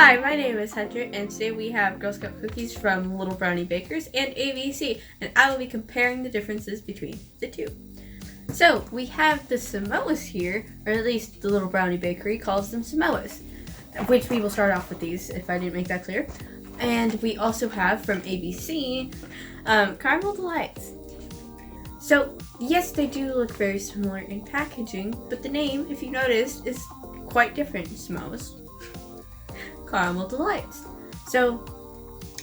Hi, my name is Hunter, and today we have Girl Scout cookies from Little Brownie Bakers and ABC, and I will be comparing the differences between the two. So, we have the Samoas here, or at least the Little Brownie Bakery calls them Samoas, which we will start off with these, if I didn't make that clear. And we also have, from ABC, Caramel Delights. So, yes, they do look very similar in packaging, but the name, if you noticed, is quite different. Samoas, Caramel Delights. So,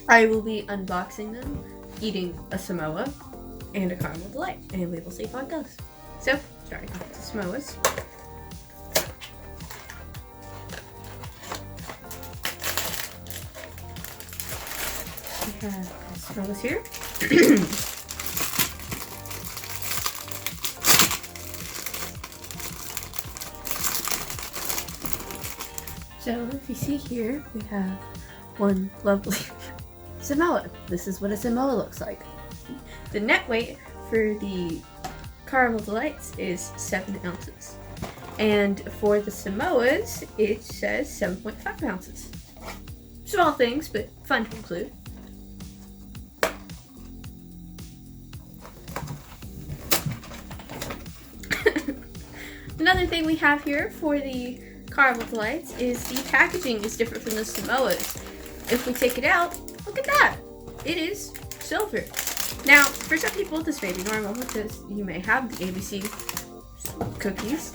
I will be unboxing them, eating a Samoa and a Caramel Delight, and we will see how it goes. So, starting off with the Samoas. We have the Samoas here. So, if you see here, we have one lovely Samoa. This is what a Samoa looks like. The net weight for the Caramel Delights is 7 ounces. And for the Samoas, it says 7.5 ounces. Small things, but fun to include. Another thing we have here for the Caramel Delights is the packaging is different from the Samoas. If we take it out, look at that. It is silver. Now, for some people, this may be normal because you may have the ABC cookies.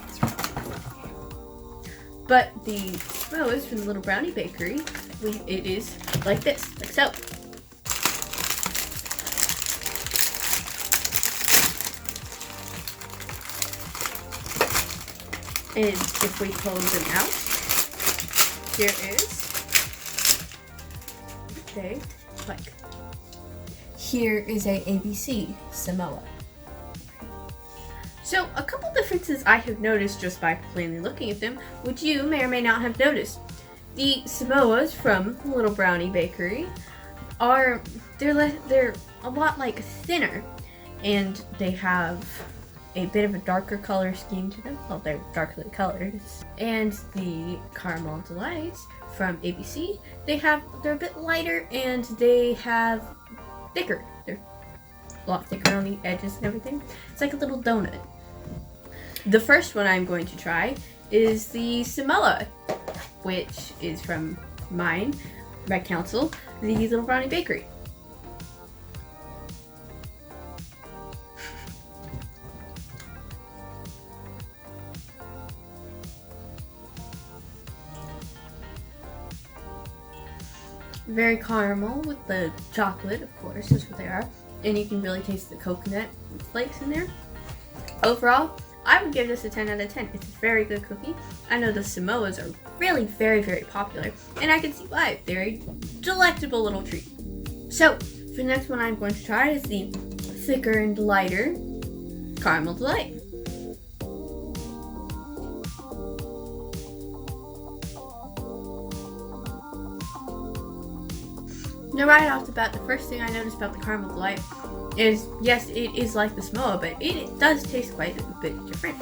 But the Samoas from the Little Brownie Bakery, it is like this, like so. And if we pull them out, here is a ABC Samoa. So a couple differences I have noticed just by plainly looking at them, which you may or may not have noticed. The Samoas from Little Brownie Bakery they're a lot like thinner, and they have a bit of a darker color scheme to them. Well, they're darkly colored. And the Caramel Delights from ABC, they're a bit lighter and they have thicker. They're a lot thicker on the edges and everything. It's like a little donut. The first one I'm going to try is the Samoa, which is from mine, Red Council, the Little Brownie Bakery. Very caramel with the chocolate, of course, that's what they are. And you can really taste the coconut flakes in there. Overall, I would give this a 10 out of 10. It's a very good cookie. I know the Samoas are really very, very popular, and I can see why. They're a delectable little treat. So, for the next one I'm going to try is the thicker and lighter Caramel Delight. Now, right off the bat, the first thing I noticed about the Caramel Delight is, yes, it is like the Samoa, but it does taste quite a bit different.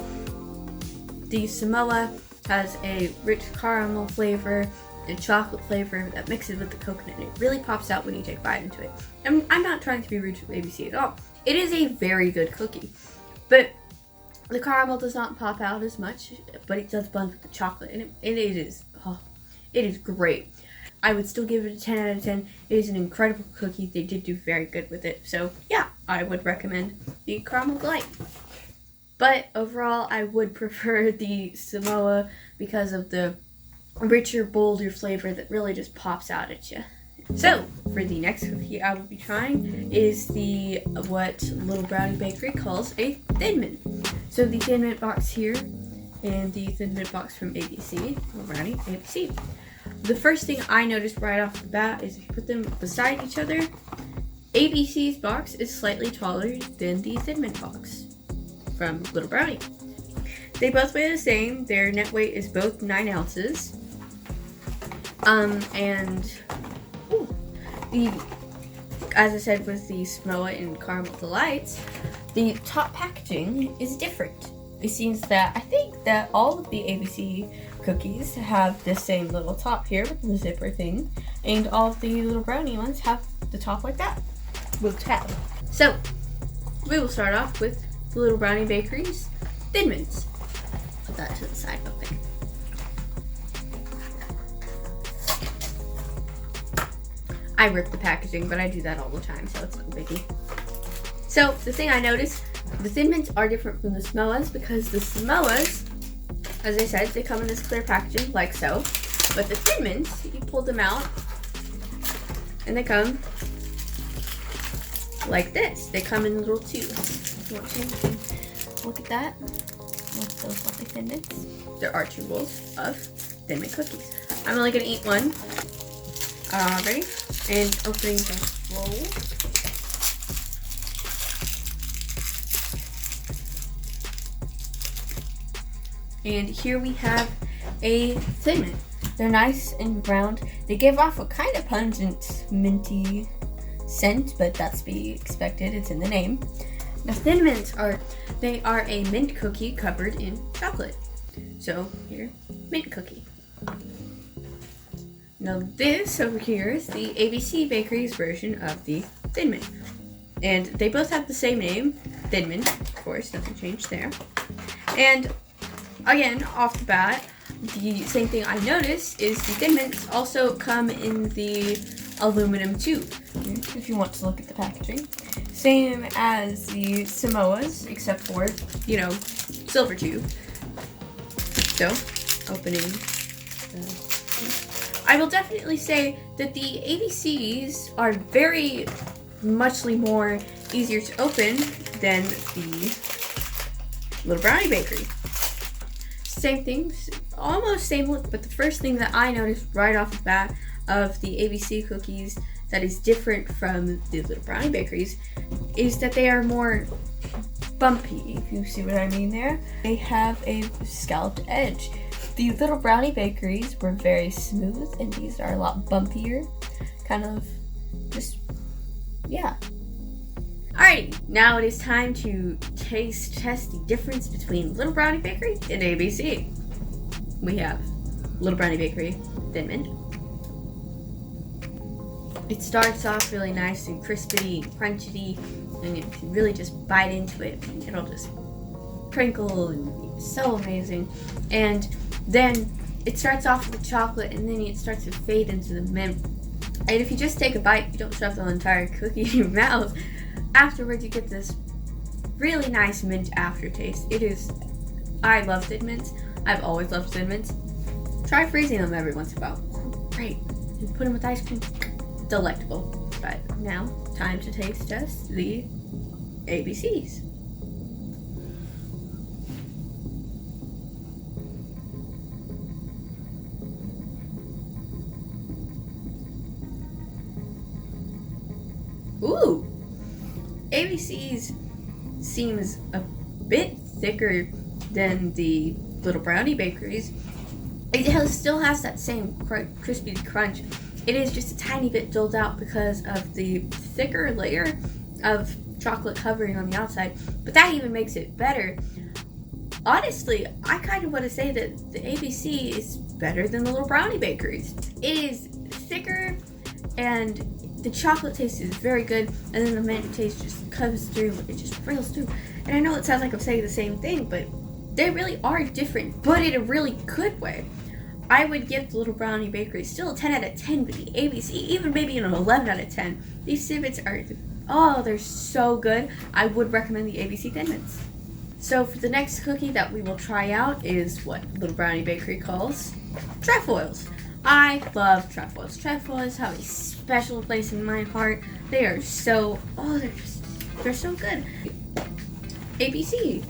The Samoa has a rich caramel flavor and chocolate flavor that mixes with the coconut, and it really pops out when you take a bite into it. And I'm not trying to be rude to ABC at all. It is a very good cookie, but the caramel does not pop out as much, but it does blend with the chocolate, and it is great. I would still give it a 10 out of 10. It is an incredible cookie. They did do very good with it. So, yeah, I would recommend the Caramel Delight. But overall, I would prefer the Samoa because of the richer, bolder flavor that really just pops out at you. So, for the next cookie I will be trying is what Little Brownie Bakery calls a Thin Mint. So, the Thin Mint box here and the Thin Mint box from ABC, Little Brownie, ABC. The first thing I noticed right off the bat is if you put them beside each other, ABC's box is slightly taller than the Thin Mint box from Little Brownie. They both weigh the same. Their net weight is both 9 ounces. As I said with the Samoa and Caramel Delights, the top packaging is different. It seems that I think that all of the ABC cookies have this same little top here with the zipper thing, and all of the little brownie ones have the top like that with a tab. So we will start off with the little Brownie Bakeries Thin Mints. Put that to the side real quick. I rip the packaging, but I do that all the time, so it's no biggie. So the thing I noticed, the Thin Mints are different from the Samoas because the Samoas, as I said, they come in this clear packaging like so. But the Thin Mints, you pull them out and they come like this. They come in little tubes. Look at that. Look at those lovely Thin Mints. There are 2 rolls of Thin Mint cookies. I'm only gonna eat one. Ready? And opening the roll. And here we have a Thin Mint. They're nice and round. They give off a kind of pungent, minty scent, but that's to be expected. It's in the name. The Thin Mints are a mint cookie covered in chocolate. So here, mint cookie. Now this over here is the ABC Bakeries version of the Thin Mint. And they both have the same name, Thin Mint, of course, nothing changed there. And again, off the bat, the same thing I noticed is the Thin Mints also come in the aluminum tube, if you want to look at the packaging. Same as the Samoas, except for, silver tube. So, opening the... I will definitely say that the ABCs are very muchly more easier to open than the Little Brownie Bakery. Same things, almost same look, but the first thing that I noticed right off the bat of the ABC cookies that is different from the Little Brownie Bakeries is that they are more bumpy, if you see what I mean there. They have a scalloped edge. The Little Brownie Bakeries were very smooth, and these are a lot bumpier. Kind of just, yeah. Alright, now it is time to taste test the difference between Little Brownie Bakery and ABC. We have Little Brownie Bakery Thin Mint. It starts off really nice and crispy and crunchy, and if you really just bite into it, it'll just crinkle and be so amazing. And then it starts off with the chocolate, and then it starts to fade into the mint. And if you just take a bite, you don't shove the entire cookie in your mouth. Afterwards, you get this really nice mint aftertaste. I love Thin Mints. I've always loved Thin Mints. Try freezing them every once in a while. Great. And put them with ice cream. Delectable. But now, time to taste test the ABCs. Ooh! ABC's seems a bit thicker than the Little Brownie Bakeries. It still has that same crispy crunch. It is just a tiny bit dulled out because of the thicker layer of chocolate covering on the outside, but that even makes it better. Honestly, I kind of want to say that the ABC is better than the Little Brownie Bakeries. It is thicker, and the chocolate taste is very good, and then the mint taste just comes through, it just reels through. And I know it sounds like I'm saying the same thing, but they really are different, but in a really good way. I would give the Little Brownie Bakery still a 10 out of 10, but the ABC, even maybe an 11 out of 10. These Thin Mints are, they're so good. I would recommend the ABC Thin Mints. So for the next cookie that we will try out is what Little Brownie Bakery calls Trefoils. I love Trefoils. Trefoils have a special place in my heart. They are so, they're so good. ABC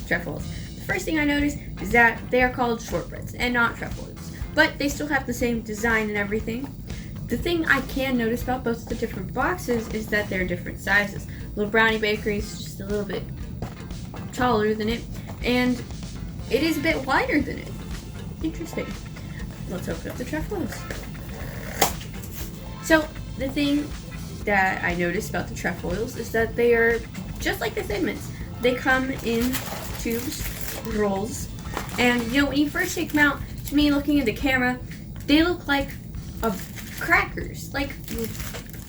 Trefoils. The first thing I noticed is that they are called Shortbreads and not Trefoils, but they still have the same design and everything. The thing I can notice about both the different boxes is that they're different sizes. Little Brownie Bakery is just a little bit taller than it, and it is a bit wider than it. Interesting. Let's open up the Trefoils. So the thing that I noticed about the Trefoils is that they are just like the Thin Mints. They come in tubes, rolls, and when you first take them out, to me, looking at the camera, they look like crackers, like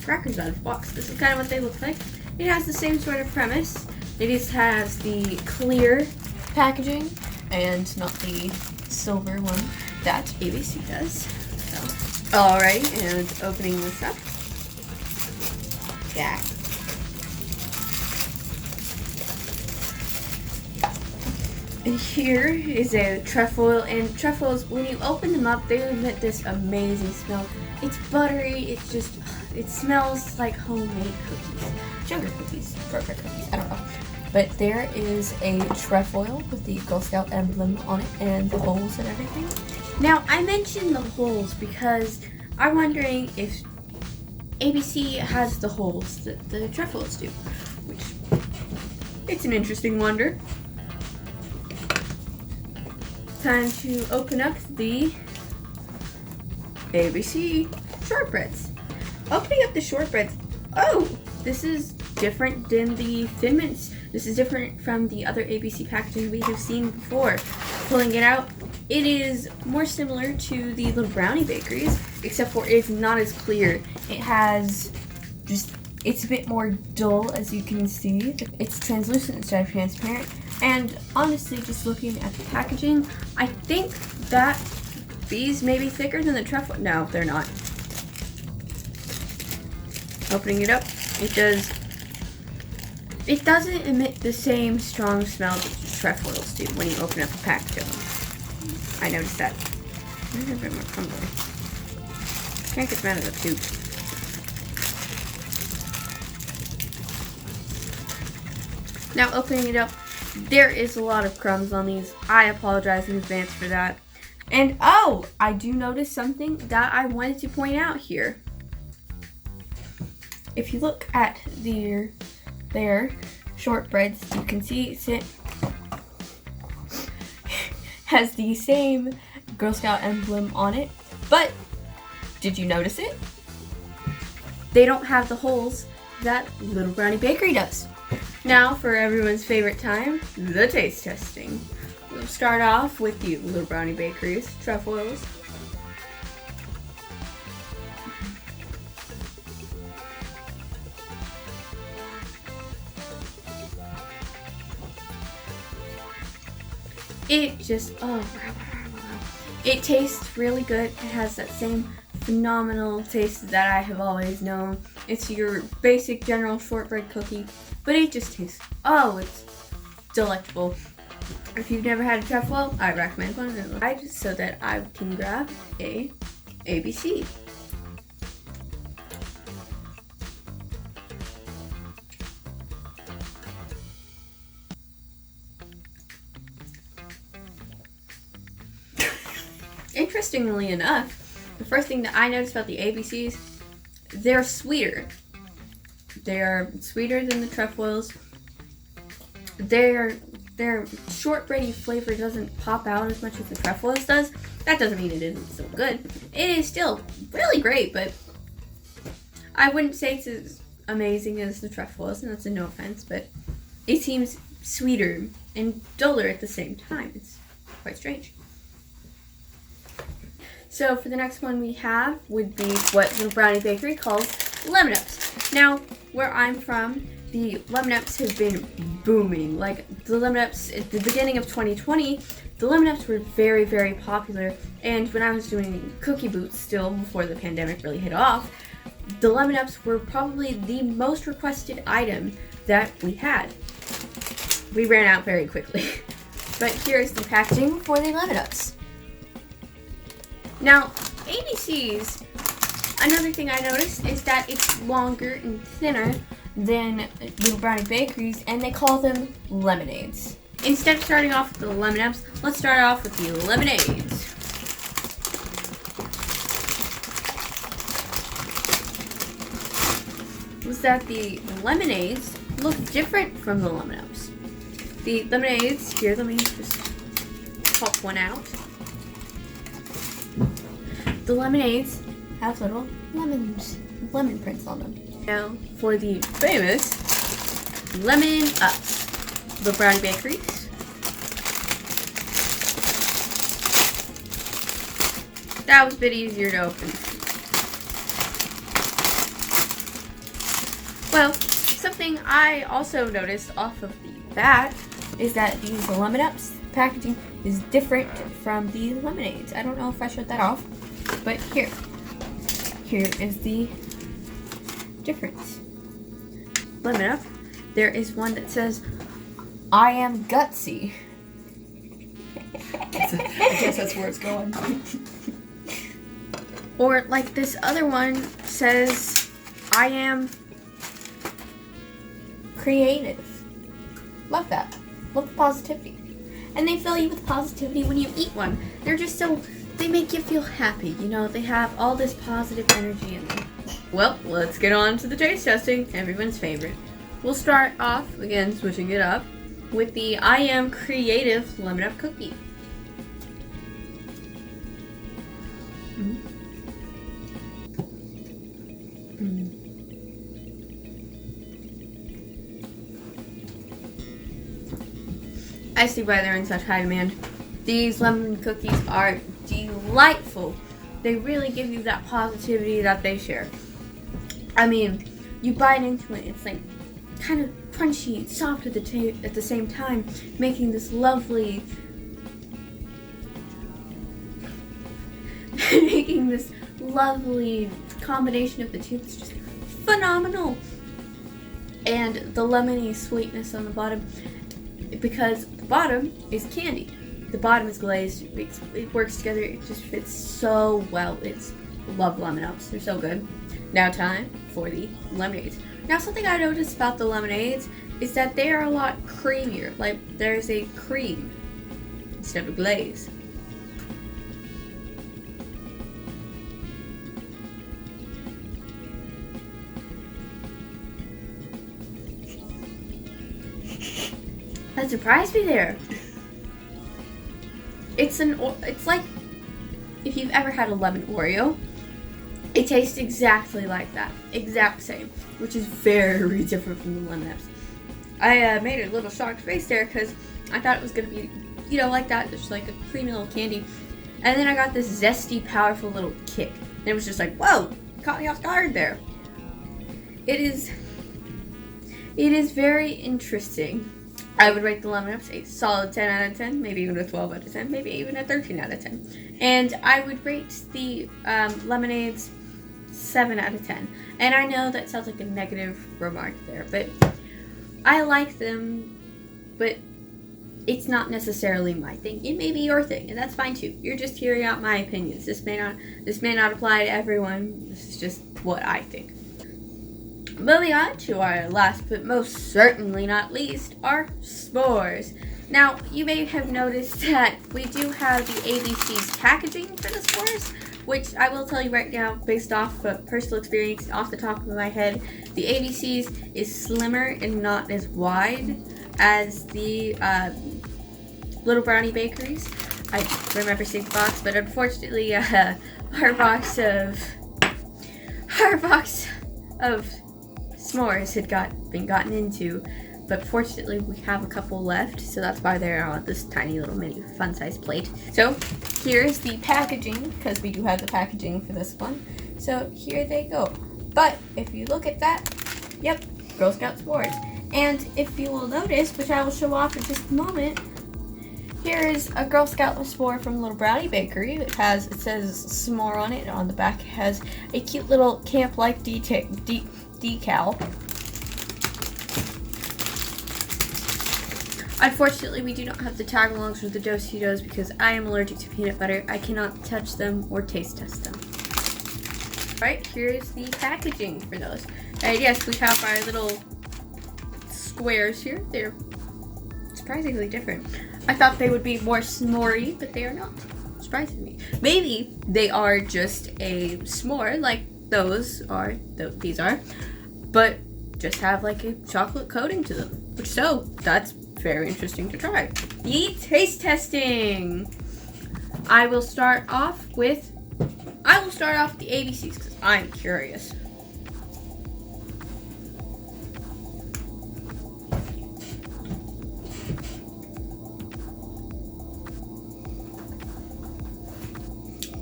crackers out of the box. This is kind of what they look like. It has the same sort of premise. It just has the clear packaging and not the silver one that ABC does. So, alright, and opening this up. Yeah. And here is a trefoil, and trefoils, when you open them up, they emit this amazing smell. It's buttery, it smells like homemade cookies. Sugar cookies, shortbread cookies, I don't know. But there is a trefoil with the Girl Scout emblem on it and the holes and everything. Now, I mentioned the holes because I'm wondering if ABC has the holes that the trefoils do, which it's an interesting wonder. Time to open up the ABC shortbreads. Opening up the shortbreads. Oh, this is different than the Thin Mints. This is different from the other ABC packaging we have seen before. Pulling it out, it is more similar to the little Brownie Bakeries, except for it's not as clear. It has it's a bit more dull, as you can see. It's translucent instead of transparent. And honestly, just looking at the packaging, I think that these may be thicker than the trefoil. No, they're not. Opening it up, it doesn't emit the same strong smell that the trefoils do when you open up a package of them. I noticed that. There's a bit more crumbly. Can't get them out of the tube. Now opening it up, there is a lot of crumbs on these. I apologize in advance for that. And oh, I do notice something that I wanted to point out here. If you look at their shortbreads, you can see it has the same Girl Scout emblem on it. But did you notice it? They don't have the holes that Little Brownie Bakery does. Now for everyone's favorite time, the taste testing. We'll start off with the Little Brownie Bakeries trefoils. It tastes really good. It has that same phenomenal taste that I have always known. It's your basic general shortbread cookie, but it just tastes, it's delectable. If you've never had a trefoil, I recommend one so that I can grab a ABC. Interestingly enough, the first thing that I noticed about the ABCs, they're sweeter. They're sweeter than the trefoils. Their shortbready flavor doesn't pop out as much as the trefoils does. That doesn't mean it isn't so good. It is still really great, but I wouldn't say it's as amazing as the trefoils, and that's a no offense, but it seems sweeter and duller at the same time. It's quite strange. So for the next one we have would be what Little Brownie Bakery calls Lemon Ups. Now, where I'm from, the Lemon Ups have been booming. Like the Lemon Ups at the beginning of 2020, the Lemon Ups were very, very popular. And when I was doing cookie boots still before the pandemic really hit off, the Lemon Ups were probably the most requested item that we had. We ran out very quickly. But here's the packaging for the Lemon Ups. Now, ABC's, another thing I noticed is that it's longer and thinner than Little Brownie Bakeries, and they call them lemonades. Instead of starting off with the Lemon Ups, let's start off with the lemonades. Was that the lemonades look different from the Lemon Ups. The lemonades, here, let me just pop one out. The lemonades have little lemon prints on them. Now for the famous Lemon Ups, the Brownie Bakeries. That was a bit easier to open. Well, something I also noticed off of the bat is that these Lemon Ups packaging is different from the lemonades. I don't know if I showed that off, but here is the difference. Lemon Up, there is one that says, "I am gutsy." I guess that's where it's going. Or like this other one says, "I am creative." Love that. Love the positivity. And they fill you with positivity when you eat one. They're just so, they make you feel happy. You know, they have all this positive energy in them. Well, let's get on to the taste testing. Everyone's favorite. We'll start off, again, switching it up, with the I Am Creative Lemon Up Cookie. I see why they're in such high demand. These lemon cookies are delightful. They really give you that positivity that they share. I mean, you bite into it, it's like kind of crunchy and soft at the same time, making this lovely combination of the two. It's just phenomenal. And the lemony sweetness on the bottom, because the bottom is candy. The bottom is glazed. It works together. It just fits so well. Love Lemon Ups. They're so good. Now time for the lemonades. Now something I noticed about the lemonades is that they are a lot creamier. Like there's a cream instead of glaze. That surprised me there. It's like if you've ever had a lemon Oreo. It tastes exactly like that. Exact same. Which is very different from the Lemon Ups. I made a little shocked face there because I thought it was going to be, you know, like that. Just like a creamy little candy. And then I got this zesty, powerful little kick. And it was just like, whoa! Caught me off guard there. It is very interesting. I would rate the Lemon Ups a solid 10 out of 10, maybe even a 12 out of 10, maybe even a 13 out of 10. And I would rate the lemonades 7 out of 10. And I know that sounds like a negative remark there, but I like them, but it's not necessarily my thing. It may be your thing, and that's fine too. You're just hearing out my opinions. This may not apply to everyone. This is just what I think. Moving on to our last but most certainly not least, our s'mores. Now, you may have noticed that we do have the ABC's packaging for the s'mores, which I will tell you right now, based off of personal experience, off the top of my head, the ABC's is slimmer and not as wide as the Little Brownie Bakeries. I remember seeing the box, but unfortunately, our box of s'mores had been gotten into, but fortunately we have a couple left, so that's why they're on this tiny little mini fun-sized plate. So here's the packaging, because we do have the packaging for this one. So here they go. But if you look at that, yep, Girl Scout s'mores. And if you will notice, which I will show off in just a moment, here is a Girl Scout s'more from Little Brownie Bakery. It says s'more on it, and on the back it has a cute little camp-like decal. Unfortunately, we do not have the tag-alongs with the Do-Si-Dos because I am allergic to peanut butter. I cannot touch them or taste test them. Alright, here's the packaging for those. And yes, we have our little squares here. They're surprisingly different. I thought they would be more s'more-y, but they are not. Surprising me. Maybe they are just a s'more like these are, but just have like a chocolate coating to them. Which that's very interesting to try. The taste testing. I will start off with the ABCs because I'm curious.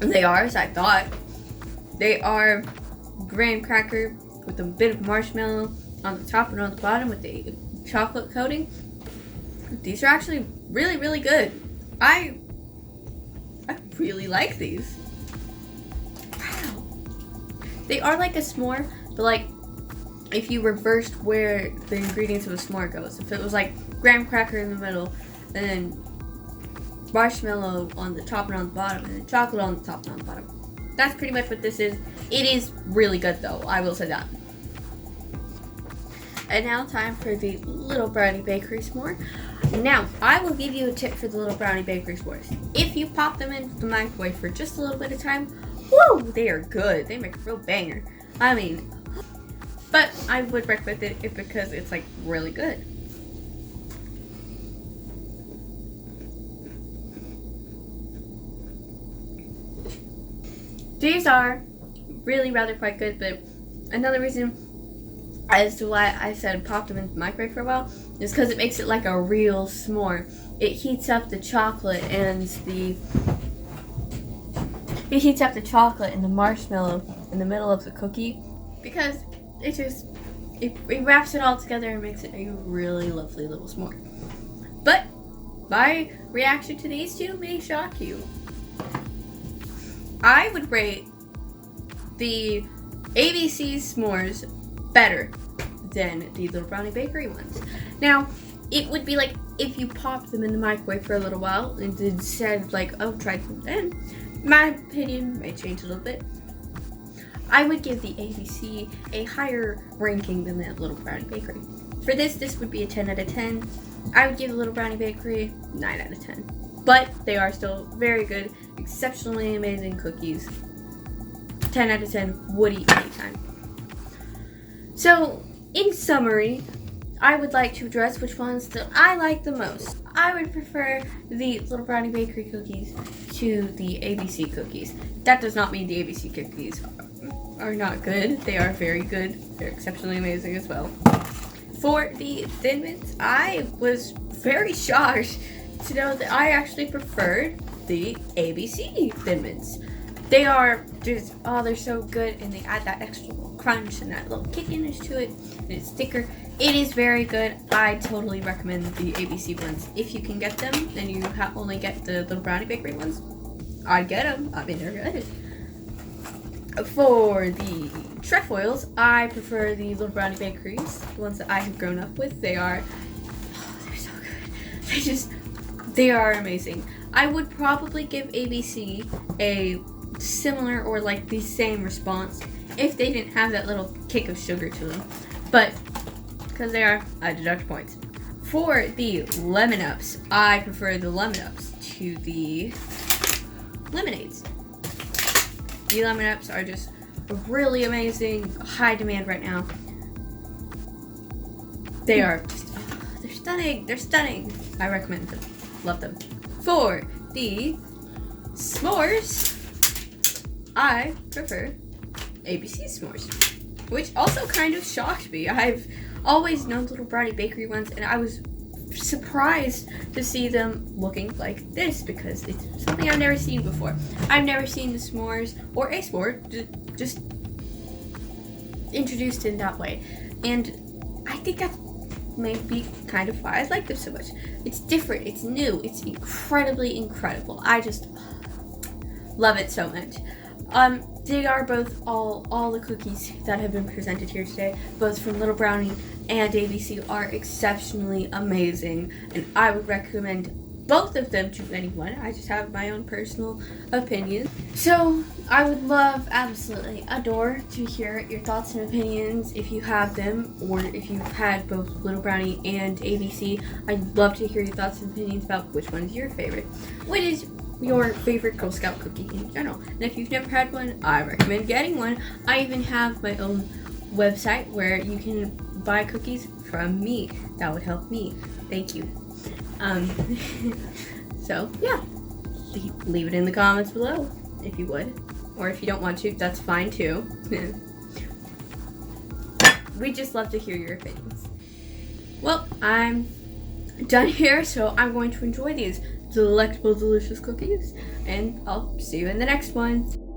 they are, as I thought. They are graham cracker with a bit of marshmallow on the top and on the bottom with a chocolate coating. These are actually really, really good. I really like these. Wow. They are like a s'more, but like if you reversed where the ingredients of a s'more goes. If it was like graham cracker in the middle, and then marshmallow on the top and on the bottom, and then chocolate on the top and on the bottom. That's pretty much what this is. It is really good though, I will say that. And now time for the Little Brownie Bakery s'more. Now, I will give you a tip for the Little Brownie Bakery s'mores. If you pop them into the microwave for just a little bit of time, woo, they are good. They make a real banger. I mean, but I would recommend it because it's like really good. These are really rather quite good, but another reason as to why I said pop them in the microwave for a while is because it makes it like a real s'more. It heats up the chocolate and the marshmallow in the middle of the cookie, because it wraps it all together and makes it a really lovely little s'more. But my reaction to these two may shock you. I would rate the ABC s'mores better than the Little Brownie Bakery ones. Now, it would be like if you popped them in the microwave for a little while and instead like, oh, try them then. My opinion may change a little bit. I would give the ABC a higher ranking than the Little Brownie Bakery. For this would be a 10 out of 10. I would give the Little Brownie Bakery 9 out of 10. But they are still very good, exceptionally amazing cookies. 10 out of 10, would eat anytime. So, in summary, I would like to address which ones that I like the most. I would prefer the Little Brownie Bakery cookies to the ABC cookies. That does not mean the ABC cookies are not good. They are very good. They're exceptionally amazing as well. For the Thin Mints, I was very shocked to know that I actually preferred the ABC Thin Mints. They are just, oh, they're so good, and they add that extra little crunch and that little kickiness to it, and it's thicker. It is very good. I totally recommend the ABC ones. If you can get them, and you only get the Little Brownie Bakery ones, I'd get them. I mean, they're good. For the Trefoils, I prefer the Little Brownie Bakeries, the ones that I have grown up with. They're so good. They are amazing. I would probably give ABC a similar or like the same response if they didn't have that little kick of sugar to them. But because they are, I deduct points. For the Lemon Ups, I prefer the Lemon Ups to the Lemonades. The Lemon Ups are just really amazing, high demand right now. They are just, they're stunning. They're stunning. I recommend them. Love them. For the s'mores, I prefer ABC s'mores, which also kind of shocked me. I've always known Little Brownie Bakery ones, and I was surprised to see them looking like this because it's something I've never seen before. I've never seen the s'mores or a s'more just introduced in that way, and I think that's maybe kind of why I like them so much. It's different, it's new, it's incredibly incredible. I just love it so much. They are both all the cookies that have been presented here today, both from Little Brownie and ABC, are exceptionally amazing, and I would recommend both of them to anyone. I just have my own personal opinion. So I would love, absolutely adore to hear your thoughts and opinions if you have them, or if you've had both Little Brownie and ABC. I'd love to hear your thoughts and opinions about which one is your favorite. What is your favorite Girl Scout cookie in general? And if you've never had one, I recommend getting one. I even have my own website where you can buy cookies from me. That would help me. Thank you. So yeah, leave it in the comments below if you would, or if you don't want to, that's fine too. We just love to hear your opinions. Well, I'm done here, so I'm going to enjoy these delectable, delicious cookies. And I'll see you in the next one.